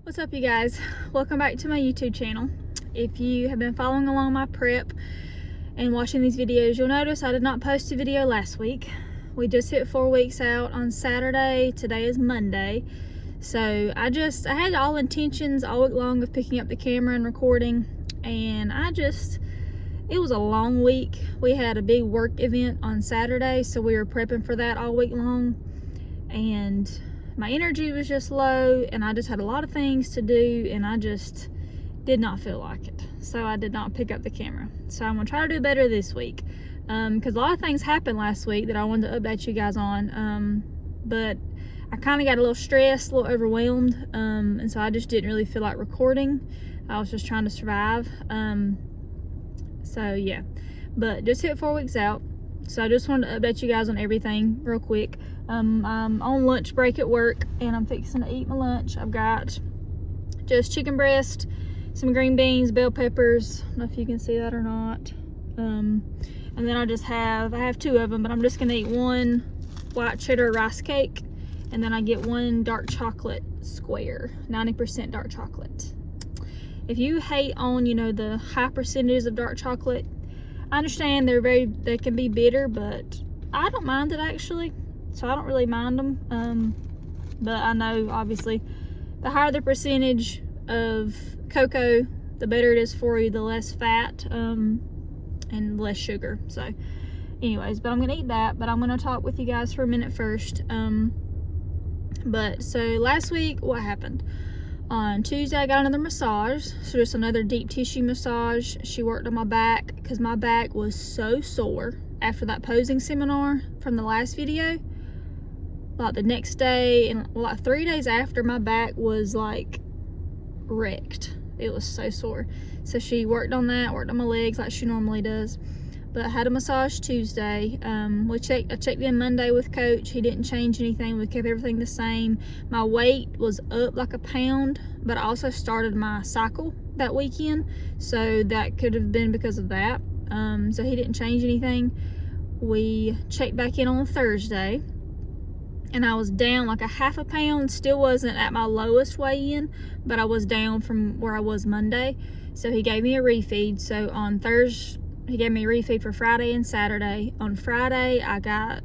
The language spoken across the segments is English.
What's up, you guys? Welcome back to my YouTube channel. If you have been following along my prep and watching these videos, you'll notice I did not post a video last week. We just hit 4 weeks out on Saturday. Today is Monday. So I had all intentions all week long of picking up the camera and recording, and it was a long week. We had a big work event on Saturday, so we were prepping for that all week long, and my energy was just low, and I just had a lot of things to do, and I just did not feel like it. So I did not pick up the camera. So I'm gonna try to do better this week, because a lot of things happened last week that I wanted to update you guys on, but I kind of got a little stressed, a little overwhelmed, and so I just didn't really feel like recording. I was just trying to survive. So yeah, but just hit 4 weeks out, so I just wanted to update you guys on everything real quick. I'm on lunch break at work, and I'm fixing to eat my lunch. I've got just chicken breast, some green beans, bell peppers. I don't know if you can see that or not. And then I have two of them, but I'm just gonna eat one white cheddar rice cake, and then I get one dark chocolate square, 90% dark chocolate. If you hate on, the high percentages of dark chocolate, I understand they can be bitter, but I don't mind it actually. So I don't really mind them. But I know obviously the higher the percentage of cocoa, the better it is for you, the less fat, and less sugar. So anyways, but I'm gonna eat that, but I'm gonna talk with you guys for a minute first. But so last week, what happened? On Tuesday, I got another massage, so just another deep tissue massage. She worked on my back because my back was so sore after that posing seminar from the last video. Like the next day, and like 3 days after, my back was like wrecked. It was so sore. So she worked on that, worked on my legs like she normally does. But I had a massage Tuesday. I checked in Monday with Coach. He didn't change anything. We kept everything the same. My weight was up like a pound, but I also started my cycle that weekend, so that could have been because of that. So he didn't change anything. We checked back in on Thursday, and I was down like a half a pound. Still wasn't at my lowest weigh-in, but I was down from where I was Monday. So he gave me a refeed. So on Thursday, he gave me a refeed for Friday and Saturday. On Friday, I got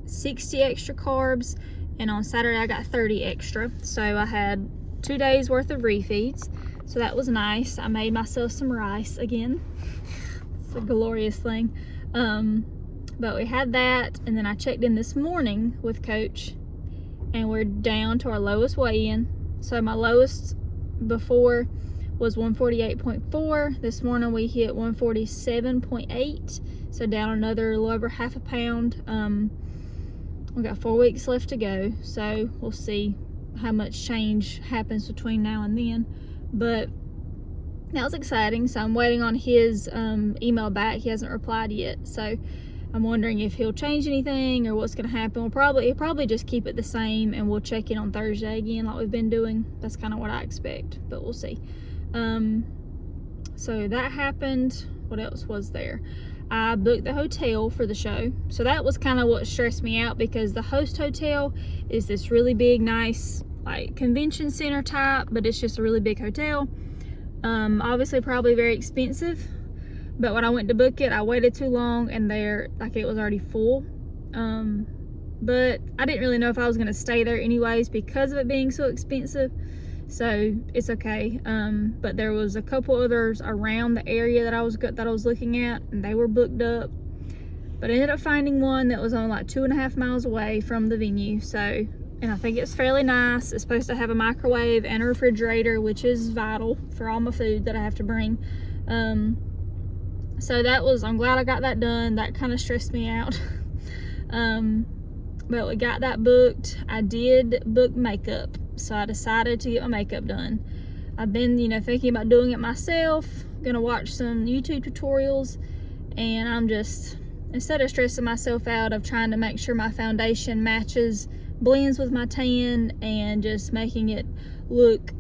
60 extra carbs, and on Saturday, I got 30 extra. So I had 2 days worth of refeeds. So that was nice. I made myself some rice again. It's a glorious thing. But we had that, and then I checked in this morning with Coach, and we're down to our lowest weigh-in. So my lowest before was 148.4. This morning we hit 147.8, so down another little over half a pound. We got 4 weeks left to go, so we'll see how much change happens between now and then. But that was exciting. So I'm waiting on his email back. He hasn't replied yet, so I'm wondering if he'll change anything or what's going to happen. He'll probably just keep it the same, and we'll check in on Thursday again like we've been doing. That's kind of what I expect, but we'll see. So that happened. What else was there? I booked the hotel for the show. So that was kind of what stressed me out, because the host hotel is this really big, nice, like convention center type, but it's just a really big hotel. Obviously probably very expensive. But when I went to book it, I waited too long, and it was already full. But I didn't really know if I was gonna stay there anyways because of it being so expensive. So it's okay. But there was a couple others around the area that I was looking at, and they were booked up. But I ended up finding one that was on like 2.5 miles away from the venue. So, and I think it's fairly nice. It's supposed to have a microwave and a refrigerator, which is vital for all my food that I have to bring. So I'm glad I got that done. That kind of stressed me out. But we got that booked. I did book makeup, so I decided to get my makeup done. I've been, thinking about doing it myself. Gonna watch some YouTube tutorials, and I'm just, instead of stressing myself out of trying to make sure my foundation blends with my tan, and just making it look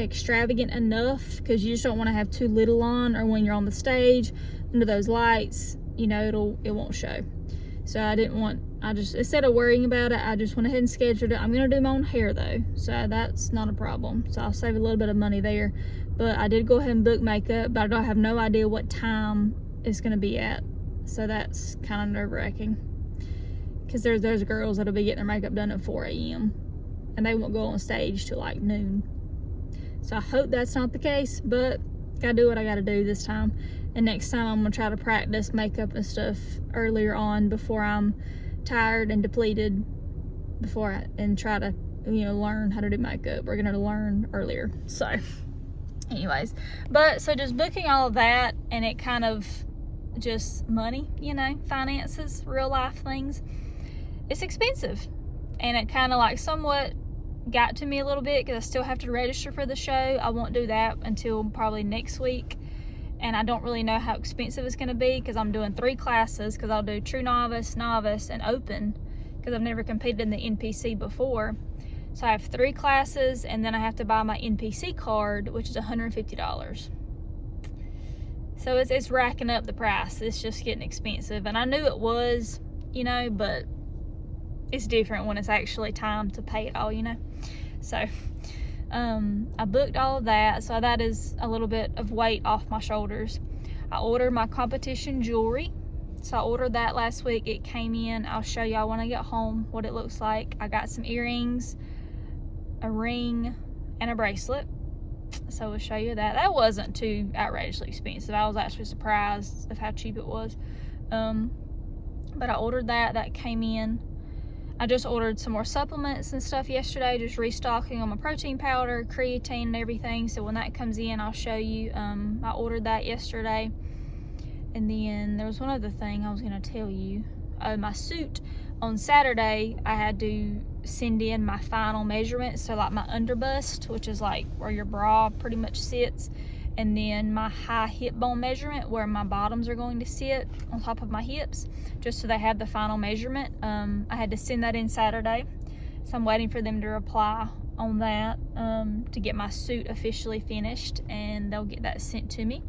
extravagant enough, because you just don't want to have too little on, or when you're on the stage under those lights, it won't show. So I didn't want, instead of worrying about it, I just went ahead and scheduled it. I'm gonna do my own hair though, so that's not a problem. So I'll save a little bit of money there. But I did go ahead and book makeup, but I don't have no idea what time it's gonna be at. So that's kind of nerve-wracking. Because there's those girls that'll be getting their makeup done at 4 a.m. and they won't go on stage till like noon. So I hope that's not the case, but gotta do what I gotta do this time. And next time I'm gonna try to practice makeup and stuff earlier on before I'm tired and depleted and try to, you know, learn how to do makeup. We're gonna learn earlier. So anyways, so just booking all of that, and it kind of just money, you know, finances, real life things. It's expensive, and it kind of like somewhat got to me a little bit because I still have to register for the show. I won't do that until probably next week, and I don't really know how expensive it's going to be because I'm doing 3 classes, because I'll do True Novice, Novice, and Open, because I've never competed in the NPC before. So I have 3 classes, and then I have to buy my NPC card, which is $150. So it's racking up the price. It's just getting expensive, and I knew it was, you know, but it's different when it's actually time to pay it all, you know. So I booked all of that, so that is a little bit of weight off my shoulders. I ordered my competition jewelry, so I ordered that last week. It came in. I'll show y'all when I get home what it looks like. I got some earrings, a ring, and a bracelet, so we'll show you that. That wasn't too outrageously expensive. I was actually surprised of how cheap it was. But I ordered that came in. I just ordered some more supplements and stuff yesterday, just restocking on my protein powder, creatine, and everything. So when that comes in, I'll show you. I ordered that yesterday. And then there was one other thing I was going to tell you. My suit, on Saturday, I had to send in my final measurements. So like my underbust, which is like where your bra pretty much sits, and then my high hip bone measurement, where my bottoms are going to sit on top of my hips, just so they have the final measurement. I had to send that in Saturday, so I'm waiting for them to reply on that to get my suit officially finished, and they'll get that sent to me.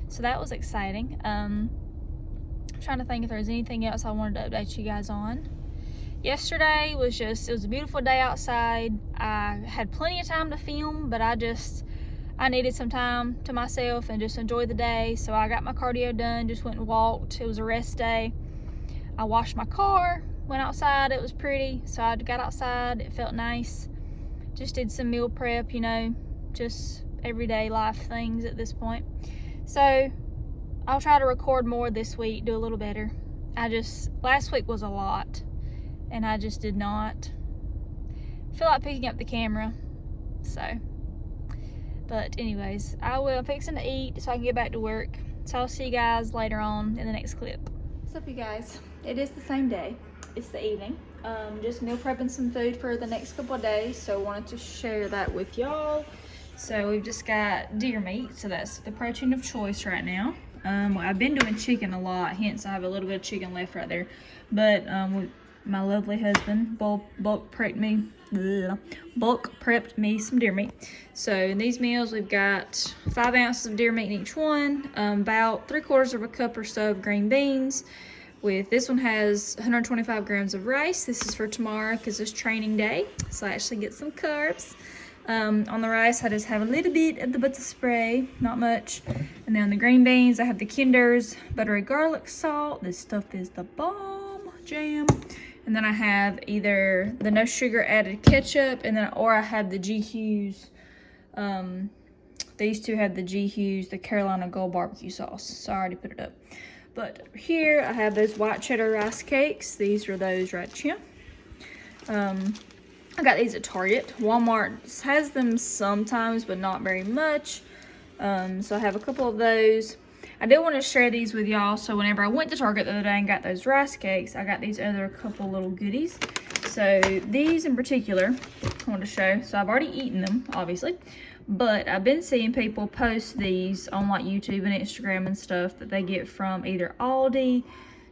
So that was exciting. I'm trying to think if there's anything else I wanted to update you guys on. Yesterday it was a beautiful day outside. I had plenty of time to film, but I needed some time to myself and just enjoy the day. So I got my cardio done, just went and walked. It was a rest day. I washed my car, went outside. It was pretty, so I got outside. It felt nice. Just did some meal prep, you know, just everyday life things at this point. So I'll try to record more this week, do a little better. Last week was a lot, and I just did not feel like picking up the camera. So, but anyways, I'm fixing to eat so I can get back to work. So I'll see you guys later on in the next clip. What's up, you guys? It is the same day. It's the evening. Just meal prepping some food for the next couple of days, so I wanted to share that with y'all. So we've just got deer meat, so that's the protein of choice right now. I've been doing chicken a lot, hence I have a little bit of chicken left right there. But my lovely husband bulk prepped me some deer meat. So in these meals, we've got 5 ounces of deer meat in each one, about 3/4 of a cup or so of green beans. This one has 125 grams of rice. This is for tomorrow because it's training day, so I actually get some carbs. On the rice, I just have a little bit of the butter spray, not much. And then on the green beans, I have the Kinder's buttery garlic salt. This stuff is the bomb jam. And then I have either the no sugar added ketchup, or I have the G. Hughes. These two have the G. Hughes, the Carolina Gold barbecue sauce. So I already put it up. But here I have those white cheddar rice cakes. These are those right here. I got these at Target. Walmart has them sometimes, but not very much. So I have a couple of those. I did want to share these with y'all. So whenever I went to Target the other day and got those rice cakes, I got these other couple little goodies. So these in particular, I want to show. So I've already eaten them, obviously. But I've been seeing people post these on like YouTube and Instagram and stuff that they get from either Aldi,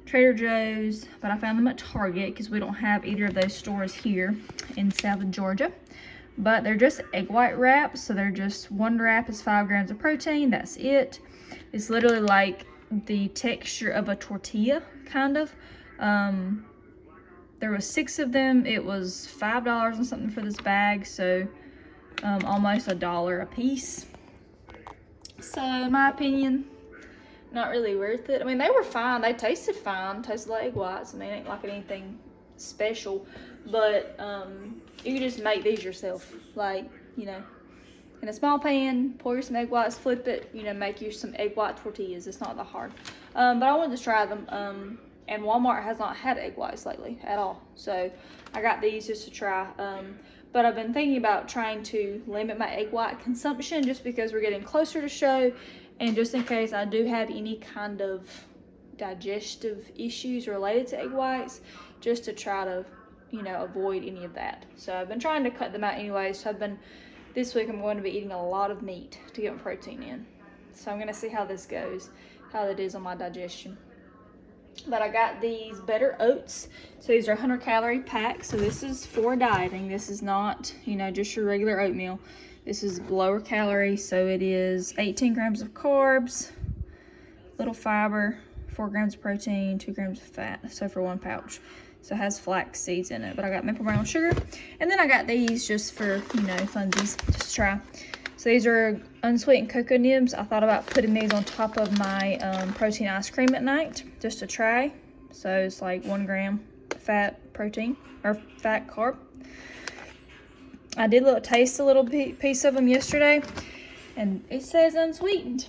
Trader Joe's, but I found them at Target because we don't have either of those stores here in South Georgia. But they're just egg white wraps, so they're just, one wrap is 5 grams of protein, that's it. It's literally like the texture of a tortilla, kind of, There was 6 of them. It was $5 and something for this bag, so almost $1 a piece. So in my opinion, not really worth it. I mean, they were fine. They tasted fine. Tasted like egg whites. I mean, it ain't like anything special, but you can just make these yourself. Like, you know, in a small pan, pour you some egg whites, flip it, you know, make you some egg white tortillas. It's not that hard. But I wanted to try them. And Walmart has not had egg whites lately at all. So I got these just to try. But I've been thinking about trying to limit my egg white consumption just because we're getting closer to show, and just in case I do have any kind of digestive issues related to egg whites, just to try to, you know, avoid any of that. So I've been trying to cut them out anyway. So this week I'm going to be eating a lot of meat to get my protein in. So I'm gonna see how this goes, how it is on my digestion. But I got these better oats. So these are 100-calorie packs. So this is for dieting. This is not, you know, just your regular oatmeal. This is lower calorie. So it is 18 grams of carbs, little fiber, 4 grams of protein, 2 grams of fat. So for 1 pouch. So it has flax seeds in it. But I got maple brown sugar. And then I got these just for, you know, funsies, just to try. So these are unsweetened cocoa nibs. I thought about putting these on top of my protein ice cream at night, just to try. So it's like 1 gram fat protein, or fat carb. I did taste a little piece of them yesterday, and it says unsweetened.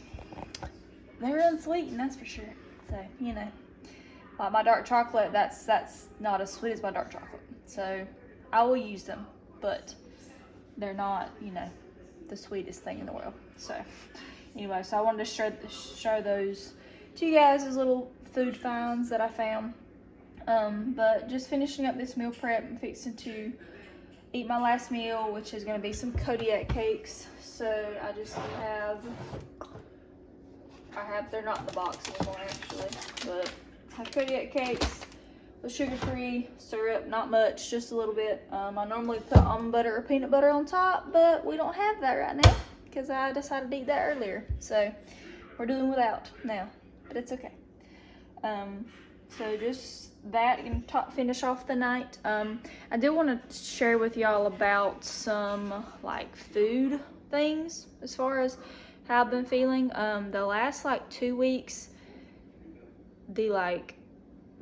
They're unsweetened, that's for sure. So, you know, like my dark chocolate, that's not as sweet as my dark chocolate. So I will use them, but they're not, you know, the sweetest thing in the world. So anyway, so I wanted to show those to you guys as little food finds that I found. But just finishing up this meal prep, I'm fixing to eat my last meal, which is going to be some Kodiak cakes. So I just have they're not in the box anymore actually, but I have Kodiak cakes with sugar-free syrup, not much, just a little bit. I normally put almond butter or peanut butter on top, but we don't have that right now because I decided to eat that earlier. So we're doing without now, but it's okay. So just that, and finish off the night. I did want to share with y'all about some like food things as far as how I've been feeling. The last like 2 weeks, the like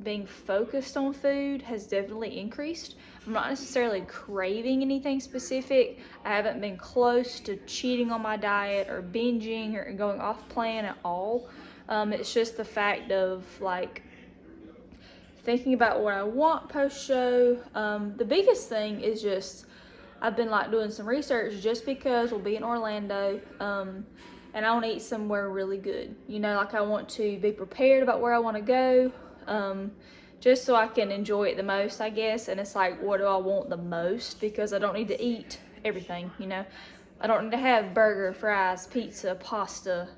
being focused on food has definitely increased. I'm not necessarily craving anything specific. I haven't been close to cheating on my diet or binging or going off plan at all. It's just the fact of like thinking about what I want post-show. The biggest thing is just I've been like doing some research just because we'll be in Orlando, and I want to eat somewhere really good. You know, like I want to be prepared about where I want to go, just so I can enjoy it the most, I guess. And it's like, what do I want the most? Because I don't need to eat everything, you know. I don't need to have burger, fries, pizza, pasta,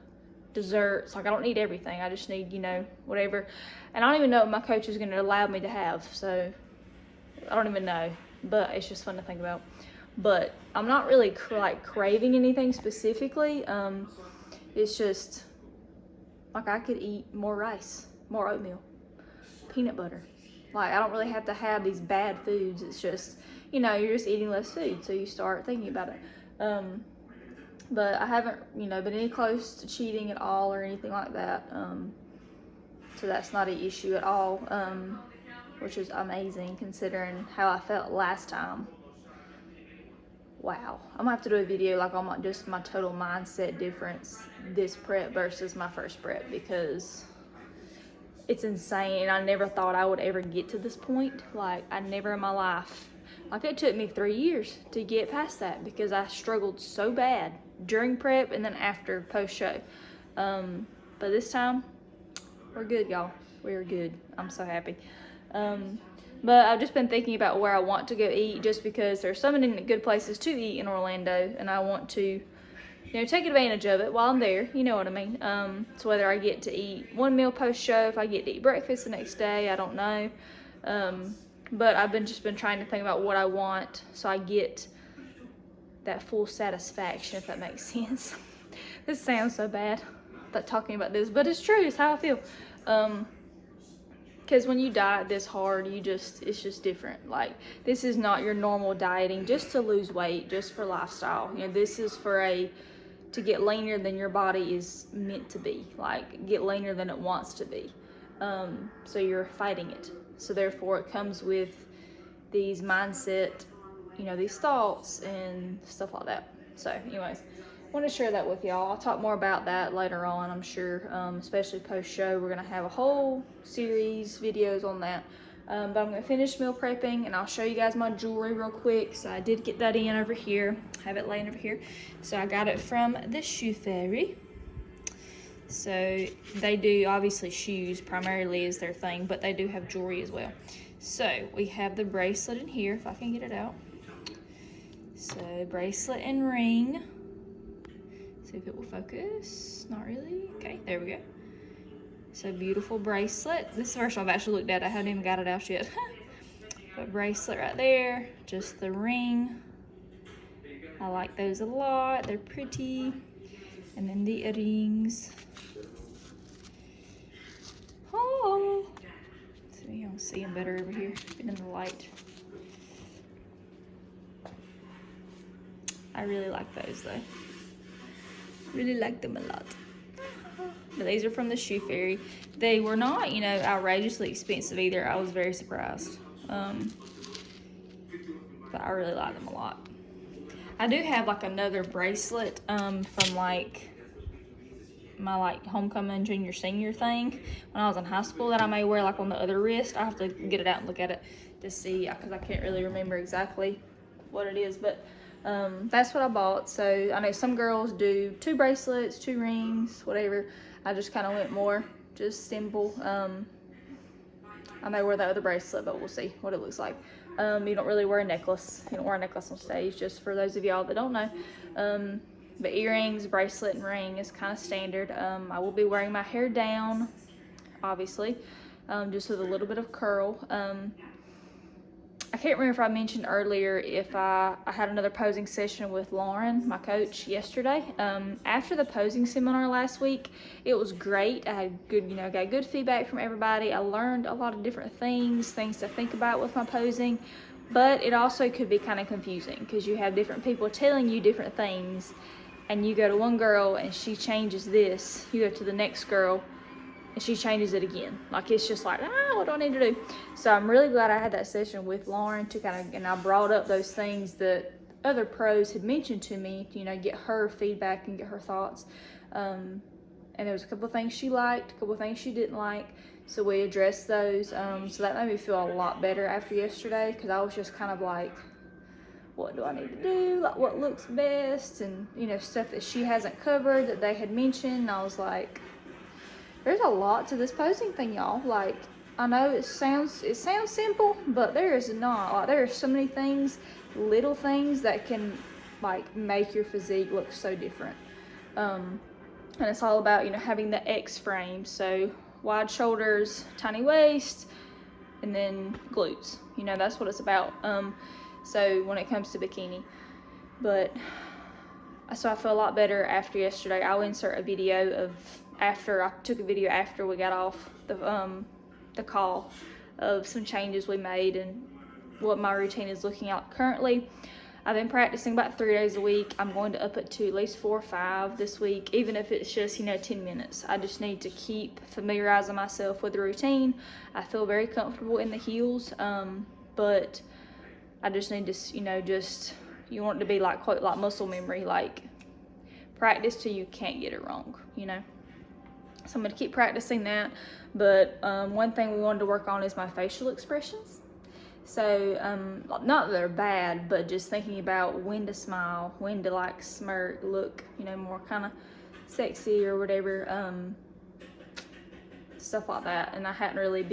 desserts. Like I don't need everything. I just need, you know, whatever. And I don't even know what my coach is going to allow me to have, so I don't even know, but it's just fun to think about. But I'm not really like craving anything specifically. It's just like I could eat more rice, more oatmeal, peanut butter. Like I don't really have to have these bad foods. It's just, you know, you're just eating less food, so you start thinking about it. But I haven't, you know, been any close to cheating at all or anything like that. So that's not an issue at all, which is amazing considering how I felt last time. Wow, I'm gonna have to do a video like on just my total mindset difference this prep versus my first prep, because it's insane. And I never thought I would ever get to this point. Like I never in my life, like it took me 3 years to get past that because I struggled so bad during prep and then after post show. But this time we're good, y'all. We're good. I'm so happy. But I've just been thinking about where I want to go eat, just because there's so many good places to eat in Orlando, and I want to, you know, take advantage of it while I'm there. You know what I mean? So whether I get to eat one meal post show, if I get to eat breakfast the next day, I don't know. But I've just been trying to think about what I want, so I get that full satisfaction, if that makes sense. This sounds so bad, talking about this, but it's true. It's how I feel. because when you diet this hard, it's just different. Like, this is not your normal dieting just to lose weight, just for lifestyle. You know, this is to get leaner than your body is meant to be, like get leaner than it wants to be. So you're fighting it. So therefore it comes with these mindset, you know, these thoughts and stuff like that. So anyways, I want to share that with y'all. I'll talk more about that later on, I'm sure, especially post-show. We're going to have a whole series videos on that. But I'm going to finish meal prepping, and I'll show you guys my jewelry real quick. So I did get that in over here. I have it laying over here. So I got it from the Shoe Fairy. So they do, obviously shoes primarily is their thing, but they do have jewelry as well. So we have the bracelet in here, if I can get it out. So bracelet and ring. See if it will focus. Not really. Okay, there we go. So beautiful bracelet. This is the first one I've actually looked at. I haven't even got it out yet. But bracelet right there. Just the ring. I like those a lot. They're pretty. And then the earrings. Oh. So you can see them better over here in the light. I really like those though. Really like them a lot. But these are from the Shoe Fairy. They were not, you know, outrageously expensive either. I was very surprised. But I really like them a lot. I do have like another bracelet from like my like homecoming junior senior thing when I was in high school that I may wear like on the other wrist. I have to get it out and look at it to see, because I can't really remember exactly what it is, but that's what I bought. So I know some girls do 2 bracelets, 2 rings, whatever. I just kind of went more just simple. I may wear that other bracelet, but we'll see what it looks like. You don't really wear a necklace. You don't wear a necklace on stage, just for those of y'all that don't know. But earrings, bracelet, and ring is kind of standard. I will be wearing my hair down, obviously, just with a little bit of curl. I can't remember if I mentioned earlier if I had another posing session with Lauren, my coach, yesterday. After the posing seminar last week, it was great. I had good, you know, got good feedback from everybody. I learned a lot of different things to think about with my posing, but it also could be kind of confusing because you have different people telling you different things, and you go to one girl and she changes this. You go to the next girl and she changes it again. Like, it's just like, what do I need to do? So I'm really glad I had that session with Lauren to kind of, and I brought up those things that other pros had mentioned to me, you know, get her feedback and get her thoughts. And there was a couple of things she liked, a couple of things she didn't like. So we addressed those. So that made me feel a lot better after yesterday, because I was just kind of like, what do I need to do? Like, what looks best? And, you know, stuff that she hasn't covered that they had mentioned. And I was like, there's a lot to this posing thing, y'all. Like, I know it sounds simple, but there is not. Like, there are so many things, little things that can like make your physique look so different. And it's all about, you know, having the X frame. So wide shoulders, tiny waist, and then glutes. You know, that's what it's about. So when it comes to bikini, but so I feel a lot better after yesterday. I'll insert a video of after I took a video after we got off the call of some changes we made and what my routine is looking at currently. I've been practicing about 3 days a week. I'm going to up it to at least 4 or 5 this week, even if it's just, you know, 10 minutes. I just need to keep familiarizing myself with the routine. I feel very comfortable in the heels, but I just need to, you know, you want it to be like, quite like muscle memory, like practice till you can't get it wrong, you know. So I'm going to keep practicing that. But one thing we wanted to work on is my facial expressions. So not that they're bad, but just thinking about when to smile, when to like smirk, look, you know, more kind of sexy or whatever, stuff like that. And I hadn't really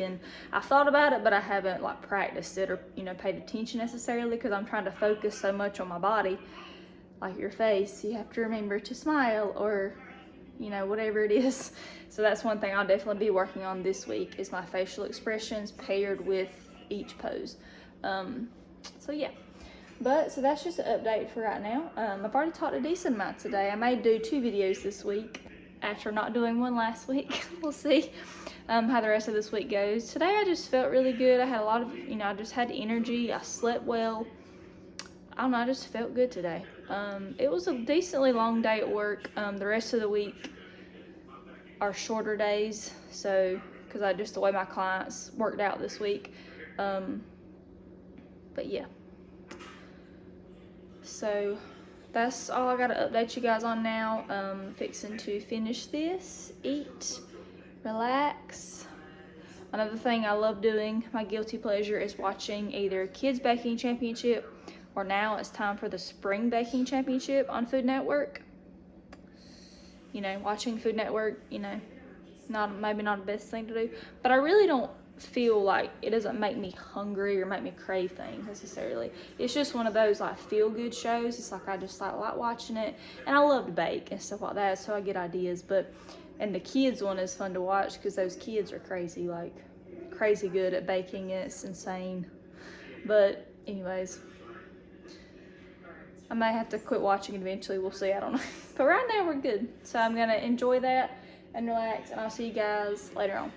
I thought about it, but I haven't like practiced it or, you know, paid attention necessarily, because I'm trying to focus so much on my body. Like your face, you have to remember to smile, or, you know, whatever it is. So that's one thing I'll definitely be working on this week, is my facial expressions paired with each pose. So yeah, so that's just an update for right now. I've already talked a decent amount today. I may do 2 videos this week after not doing one last week. We'll see. how the rest of this week goes. Today I just felt really good. I had a lot of, I just had energy. I slept well. I don't know, I just felt good today. It was a decently long day at work. The rest of the week are shorter days, so because I just the way my clients worked out this week. But yeah, so that's all I got to update you guys on now. Fixing to finish this, eat, relax. Another thing I love doing, my guilty pleasure, is watching either Kids Baking Championship, or now it's time for the Spring Baking Championship on Food Network. Watching Food Network, maybe not the best thing to do, but I really don't feel like it doesn't make me hungry or make me crave things necessarily. It's just one of those like feel good shows. It's like I just like watching it, and I love to bake and stuff like that, so I get ideas. And the kids one is fun to watch because those kids are crazy good at baking. It's insane. But anyways, I may have to quit watching eventually. We'll see. I don't know. But right now we're good. So I'm gonna enjoy that and relax, and I'll see you guys later on.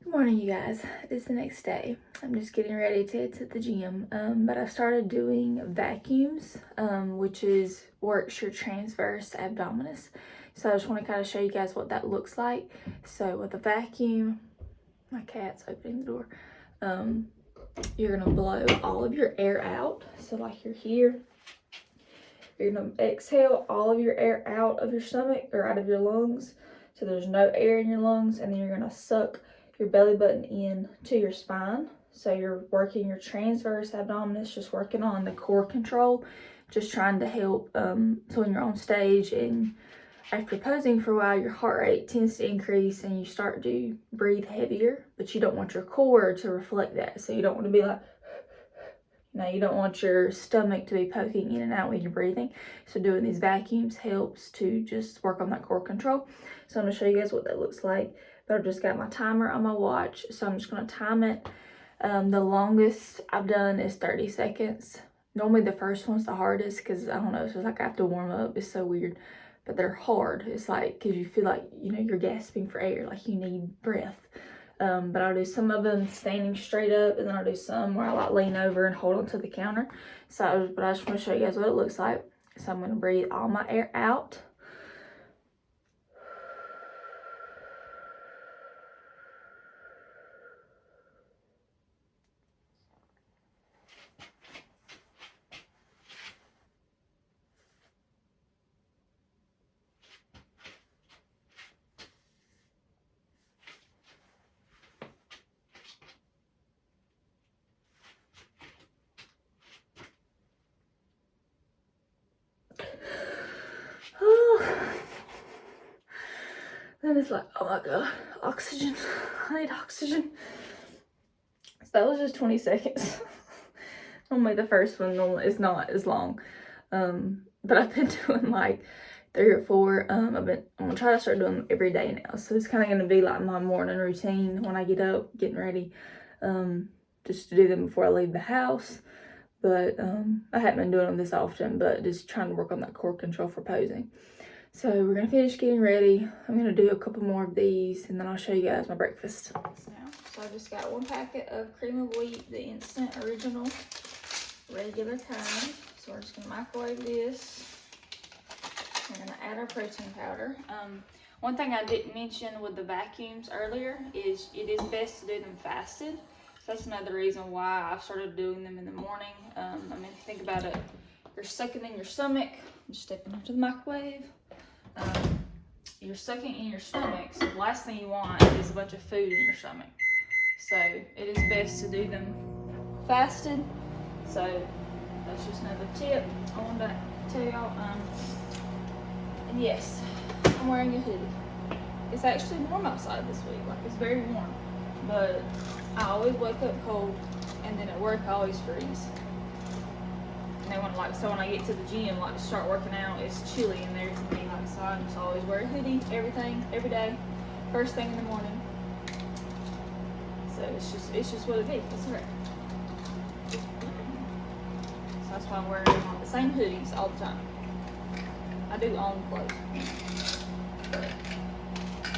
Morning, you guys. It's the next day. I'm just getting ready to head to the gym, but I've started doing vacuums, which works your transverse abdominis. So I just want to kind of show you guys what that looks like. So with a vacuum, my cat's opening the door, you're gonna blow all of your air out. So like you're here, you're gonna exhale all of your air out of your stomach or out of your lungs, so there's no air in your lungs, and then you're gonna suck your belly button in to your spine. So you're working your transverse abdominis, just working on the core control, just trying to help. So when you're on stage and after posing for a while, your heart rate tends to increase and you start to breathe heavier, but you don't want your core to reflect that. So you don't want to be like, you don't want your stomach to be poking in and out when you're breathing. So doing these vacuums helps to just work on that core control. So I'm gonna show you guys what that looks like. But I've just got my timer on my watch, so I'm just gonna time it. The longest I've done is 30 seconds. Normally the first one's the hardest because I don't know, it's just like I have to warm up. It's so weird, but they're hard. It's like, cause you feel like, you're gasping for air, like you need breath. But I'll do some of them standing straight up, and then I'll do some where I like lean over and hold onto the counter. But I just wanna show you guys what it looks like. So I'm gonna breathe all my air out. Then it's like, oh my god, oxygen. I need oxygen. So that was just 20 seconds. Normally the first one is not as long. But I've been doing like 3 or 4. I'm gonna try to start doing them every day now. So it's kind of gonna be like my morning routine when I get up, getting ready, just to do them before I leave the house. But I haven't been doing them this often, but just trying to work on that core control for posing. So we're gonna finish getting ready. I'm gonna do a couple more of these, and then I'll show you guys my breakfast. So I just got 1 packet of cream of wheat, the instant original regular kind. So we're just gonna microwave this. We're gonna add our protein powder. One thing I didn't mention with the vacuums earlier is it is best to do them fasted. So that's another reason why I've started doing them in the morning. If you think about it, you're sucking in your stomach. I'm just stepping into the microwave. You're sucking in your stomach, so the last thing you want is a bunch of food in your stomach. So it is best to do them fasted. So that's just another tip I wanted to tell y'all. And yes, I'm wearing a hoodie. It's actually warm outside this week, like it's very warm, but I always wake up cold, and then at work I always freeze. And then when I get to the gym, like to start working out, it's chilly in there to me, like, so I just always wear a hoodie, everything, every day, first thing in the morning. So it's just what it is. It's okay. So that's why I'm wearing the same hoodies all the time. I do own clothes. But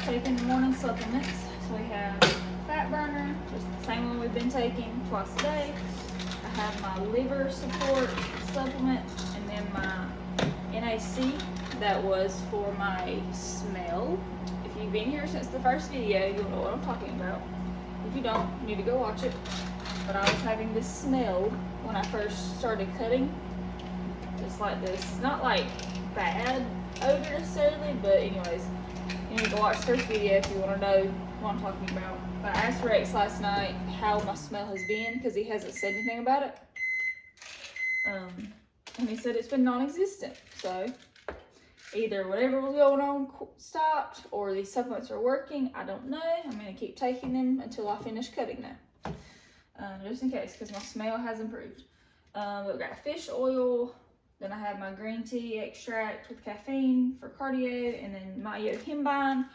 taking the morning supplements. So we have fat burner, just the same one we've been taking twice a day. I have my liver support supplement, and then my NAC that was for my smell. If you've been here since the first video, you'll know what I'm talking about. If you don't, you need to go watch it. But I was having this smell when I first started cutting. Just like this. It's not like bad odor necessarily, but anyways, you need to go watch the first video if you want to know what I'm talking about. But I asked Rex last night how my smell has been because he hasn't said anything about it. And he said it's been non-existent. So either whatever was going on stopped, or these supplements are working. I don't know. I'm going to keep taking them until I finish cutting them. Just in case, because my smell has improved. We've got fish oil. Then I have my green tea extract with caffeine for cardio, and then my yohimbine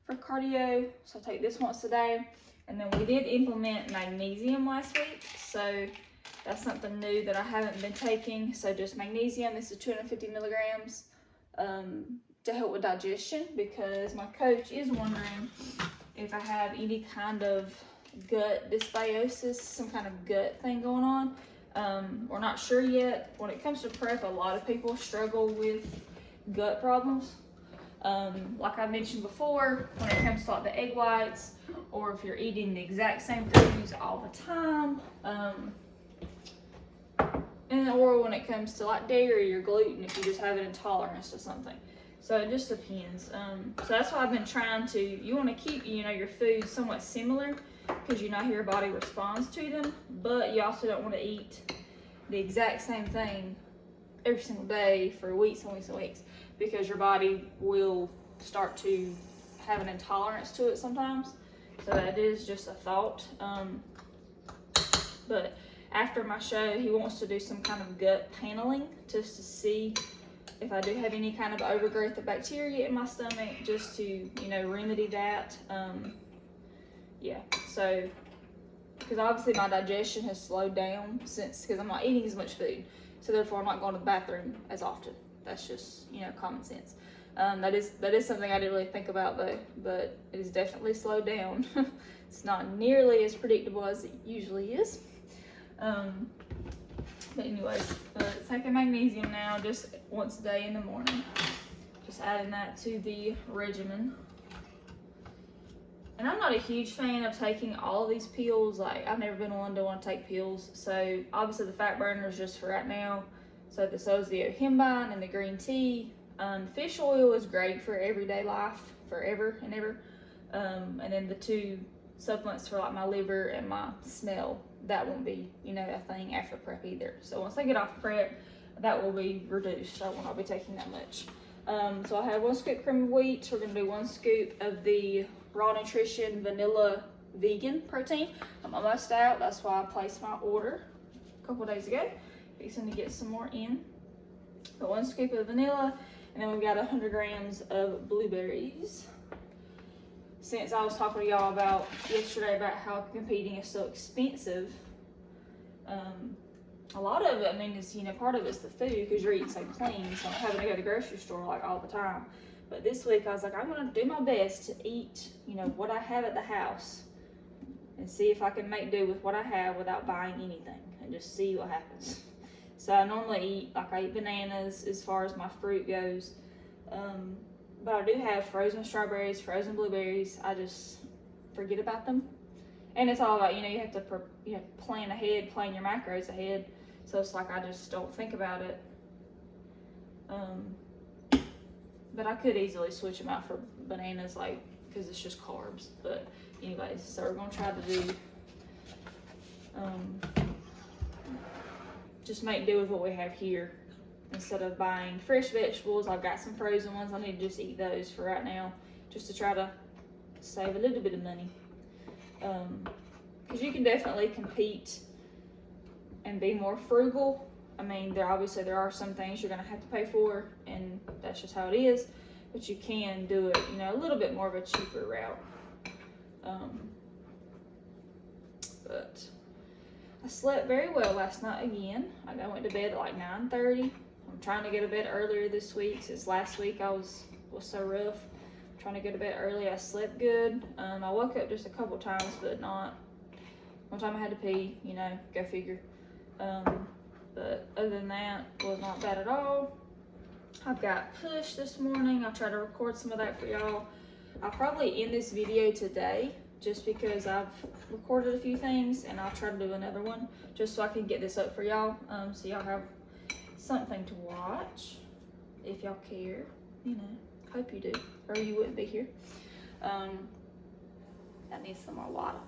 for cardio. So I take this once a day. And then we did implement magnesium last week. So that's something new that I haven't been taking. So just magnesium. This is 250 milligrams. To help with digestion, because my coach is wondering if I have any kind of gut dysbiosis, some kind of gut thing going on. We're not sure yet. When it comes to prep, a lot of people struggle with gut problems. Like I mentioned before, when it comes to like the egg whites, or if you're eating the exact same foods all the time, or when it comes to like dairy or gluten, if you just have an intolerance to something. So it just depends. So that's why I've been trying to, you want to keep, your food somewhat similar, because you know how your body responds to them, but you also don't want to eat the exact same thing every single day for weeks and weeks and weeks, because your body will start to have an intolerance to it sometimes. So that is just a thought. But after my show, he wants to do some kind of gut paneling just to see if I do have any kind of overgrowth of bacteria in my stomach, just to, remedy that. Yeah, so, because obviously my digestion has slowed down because I'm not eating as much food. So therefore I'm not going to the bathroom as often. That's just, common sense. That is something I didn't really think about though, but it has definitely slowed down. It's not nearly as predictable as it usually is. But anyways, taking magnesium now just once a day in the morning. Just adding that to the regimen. And I'm not a huge fan of taking all of these pills. Like, I've never been one to want to take pills. So obviously the fat burner is just for right now. So is the yohimbine and the green tea. Fish oil is great for everyday life, forever and ever. And then the two supplements for like my liver and my smell, that won't be, a thing after prep either. So once I get off prep, that will be reduced. I will not be taking that much. So I have 1 scoop cream of wheat. We're gonna do 1 scoop of the Raw Nutrition Vanilla Vegan Protein. I'm almost out. That's why I placed my order a couple days ago. Fixing to get some more in. But 1 scoop of vanilla, and then we've got 100 grams of blueberries. Since I was talking to y'all about yesterday about how competing is so expensive, a lot of it, is, part of it's the food, because you're eating so clean, so I'm having to go to the grocery store like all the time. But this week I was like, I'm gonna do my best to eat, what I have at the house, and see if I can make do with what I have without buying anything, and just see what happens. So I normally I eat bananas as far as my fruit goes. But I do have frozen strawberries, frozen blueberries. I just forget about them. And it's all about, you have to plan ahead, plan your macros ahead. So it's like I just don't think about it. But I could easily switch them out for bananas, because it's just carbs. But anyways, so we're going to try to do, just make do with what we have here. Instead of buying fresh vegetables, I've got some frozen ones. I need to just eat those for right now. just to try to save a little bit of money. Because you can definitely compete and be more frugal. I mean, there are some things you're gonna have to pay for, and that's just how it is. But you can do it, you know, a little bit more of a cheaper route. But I slept very well last night again. I went to bed at like 9:30. I'm trying to get to bed earlier this week, since last week I was so rough. I'm trying to go to bed early. I slept good. I woke up just a couple times, but not. One time I had to pee, you know, go figure. But other than that, it was not bad at all. I've got push this morning. I'll try to record some of that for y'all. I'll probably end this video today just because I've recorded a few things, and I'll try to do another one just so I can get this up for y'all. So y'all have something to watch if y'all care, you know. Hope you do, or you wouldn't be here. I need some more water.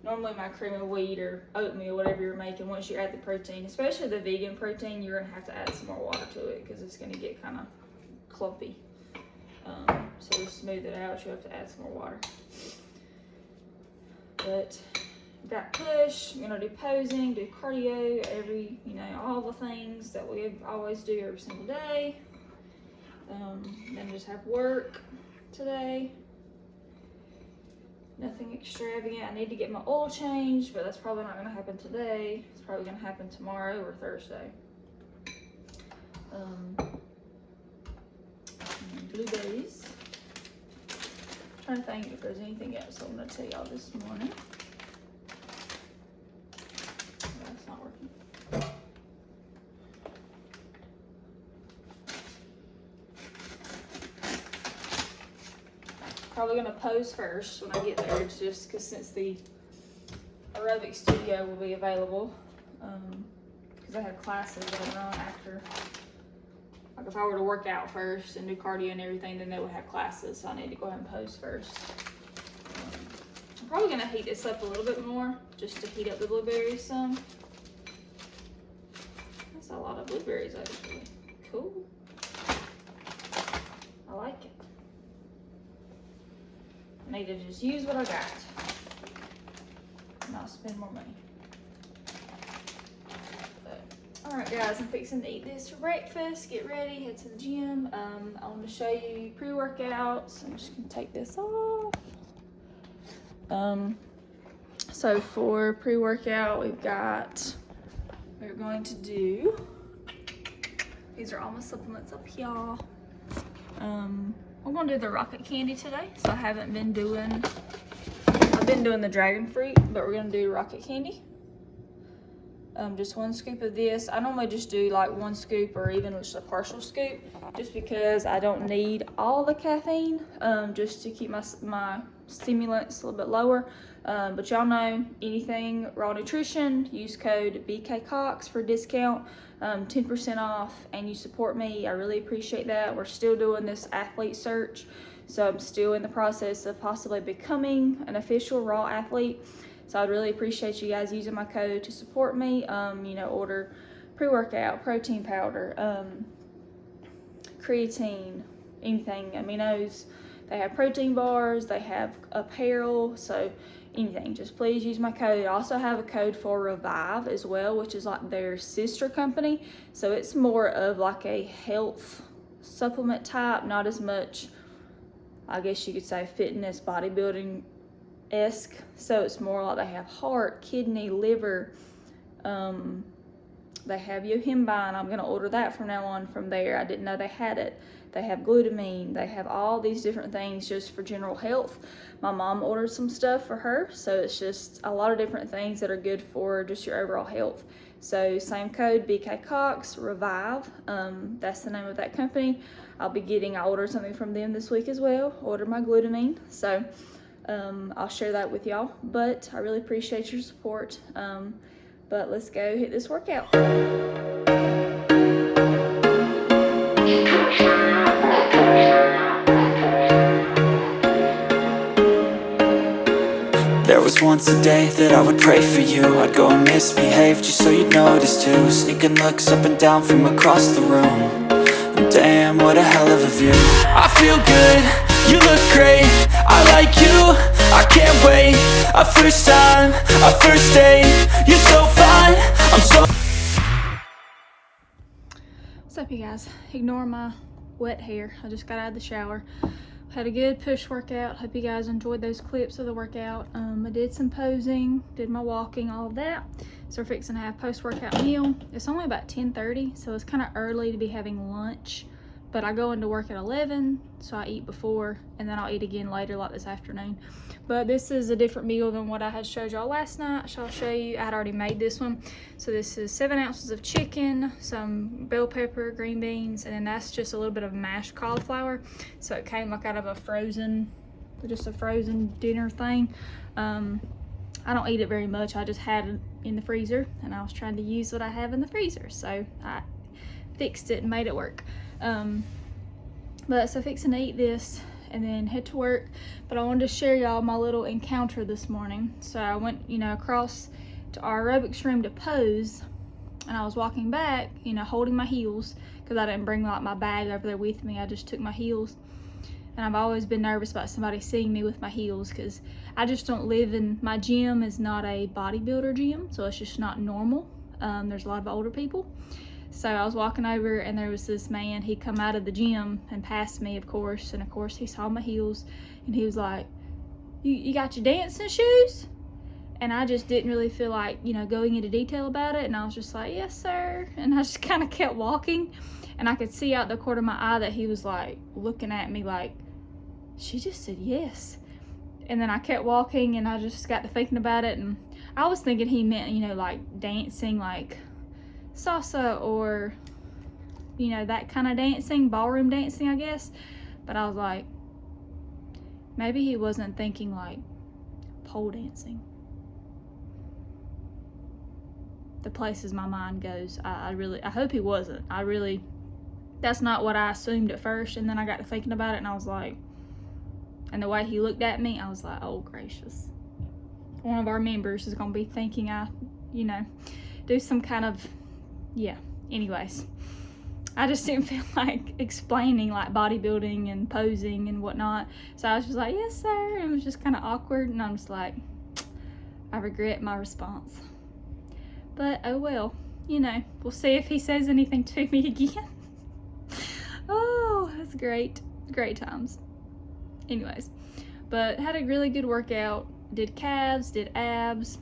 Normally my cream of wheat or oatmeal, whatever you're making, once you add the protein, especially the vegan protein, you're gonna have to add some more water to it because it's gonna get kind of clumpy. So to smooth it out, you have to add some more water. But got push, I'm gonna do posing, do cardio, all the things that we always do every single day. Then just have work today. Nothing extravagant. I need to get my oil changed, but that's probably not going to happen today. It's probably going to happen tomorrow or Thursday. Blueberries. I'm trying to think if there's anything else I'm going to tell y'all this morning. That's not working. Probably gonna pose first when I get there. It's just because since the aerobic studio will be available, because I have classes that I run after. Like if I were to work out first and do cardio and everything, then they would have classes, so I need to go ahead and pose first. I'm probably gonna heat this up a little bit more just to heat up the blueberries some. That's a lot of blueberries actually. Cool. I like it. I need to just use what I got, not spend more money. All right, guys, I'm fixing to eat this for breakfast. Get ready, head to the gym. I want to show you pre-workouts. I'm just gonna take this off. So for pre-workout, we're going to do. These are all my supplements up here. I'm gonna do the rocket candy today. So I've been doing the dragon fruit, but we're gonna do rocket candy. Just 1 scoop of this. I normally just do like 1 scoop or even just a partial scoop, just because I don't need all the caffeine, just to keep my stimulants a little bit lower. But y'all know, anything raw nutrition, use code BKCOX for discount, 10% off, and you support me. I really appreciate that. We're still doing this athlete search, so I'm still in the process of possibly becoming an official raw athlete. So I'd really appreciate you guys using my code to support me. Order pre-workout, protein powder, creatine, anything, aminos. They have protein bars, they have apparel, so anything, just please use my code. I also have a code for Revive as well, which is like their sister company. So it's more of like a health supplement type, not as much, I guess you could say, fitness, bodybuilding-esque. So it's more like they have heart, kidney, liver, they have yohimbine. I'm gonna order that from now on from there. I didn't know they had it. They have glutamine. They have all these different things just for general health. My mom ordered some stuff for her, so it's just a lot of different things that are good for just your overall health. So same code, BKCOX, Revive. That's the name of that company. I ordered something from them this week as well. Ordered my glutamine. So I'll share that with y'all. But I really appreciate your support. But let's go hit this workout. There was once a day that I would pray for you. I'd go and misbehave just so you'd notice too. Sneaking looks up and down from across the room. And damn, what a hell of a view. I feel good, You look great, I like you, I can't wait. Our first time, our first date. You're so fine, I'm so... What's up, you guys? Ignore my wet hair. I just got out of the shower. Had a good push workout. Hope you guys enjoyed those clips of the workout. I did some posing, did my walking, all of that. So we're fixing to have post-workout meal. It's only about 10:30, so it's kind of early to be having lunch. But I go into work at 11, so I eat before, and then I'll eat again later, like this afternoon. But this is a different meal than what I had showed y'all last night. So I'll show you. I had already made this one. So this is 7 ounces of chicken, some bell pepper, green beans, and then that's just a little bit of mashed cauliflower. So it came like out of a frozen, just a frozen dinner thing. I don't eat it very much. I just had it in the freezer, and I was trying to use what I have in the freezer. So I fixed it and made it work. But so fixing to eat this and then head to work. But I wanted to share y'all my little encounter this morning. So I went, across to our aerobics room to pose, and I was walking back, holding my heels, because I didn't bring like my bag over there with me. I just took my heels. And I've always been nervous about somebody seeing me with my heels, because I just don't live in, my gym is not a bodybuilder gym, so it's just not normal. There's a lot of older people. So I was walking over, and there was this man. He come out of the gym and passed me, of course. And of course he saw my heels, and he was like, you got your dancing shoes? And I just didn't really feel like, going into detail about it. And I was just like, yes, sir. And I just kind of kept walking. And I could see out the corner of my eye that he was like looking at me like, she just said yes. And then I kept walking, and I just got to thinking about it. And I was thinking he meant, like dancing, like salsa or that kind of dancing, ballroom dancing, I guess. But I was like, maybe he wasn't thinking like pole dancing. The places my mind goes, I hope he wasn't. That's not what I assumed at first. And then I got to thinking about it, and I was like, and the way he looked at me, I was like, oh gracious, one of our members is gonna be thinking I do some kind of, yeah. Anyways, I just didn't feel like explaining like bodybuilding and posing and whatnot. So I was just like, yes, sir. It was just kind of awkward, and I'm just like, I regret my response. But oh well, we'll see if he says anything to me again. Oh, that's great. Great times. Anyways, but had a really good workout. Did calves, did abs.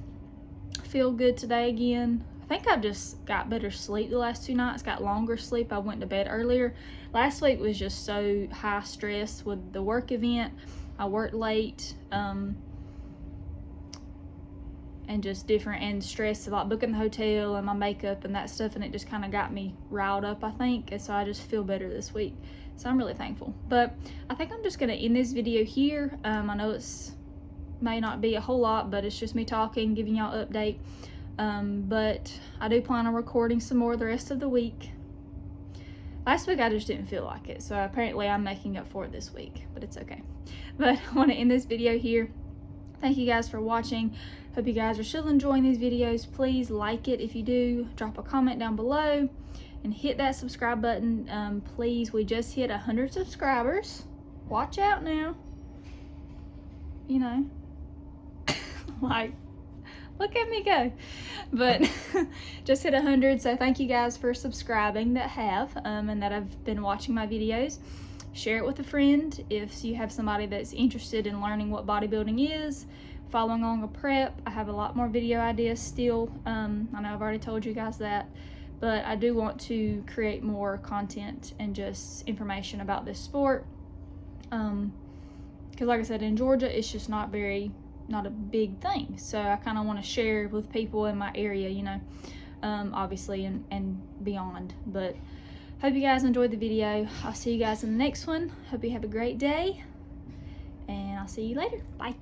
Feel good today again. I think I've just got better sleep the last 2 nights, got longer sleep. I went to bed earlier. Last week was just so high stress with the work event. I worked late, and just different, and stress about booking the hotel and my makeup and that stuff, and it just kind of got me riled up, I think. And so I just feel better this week. So I'm really thankful. But I think I'm just gonna end this video here. I know may not be a whole lot, but it's just me talking, giving y'all an update. But I do plan on recording some more the rest of the week. Last week I just didn't feel like it, so apparently I'm making up for it this week, but it's okay. But I want to end this video here. Thank you guys for watching. Hope you guys are still enjoying these videos. Please like it if you do. Drop a comment down below and hit that subscribe button. Please, we just hit 100 subscribers. Watch out now. Like, look at me go. But just hit 100, so thank you guys for subscribing that have, and that have been watching my videos. Share it with a friend if you have somebody that's interested in learning what bodybuilding is, following along a prep. I have a lot more video ideas still. I know I've already told you guys that, but I do want to create more content and just information about this sport. Because like I said, in Georgia, it's just not a big thing. So I kind of want to share with people in my area, obviously, and beyond. But hope you guys enjoyed the video. I'll see you guys in the next one. Hope you have a great day, and I'll see you later. Bye.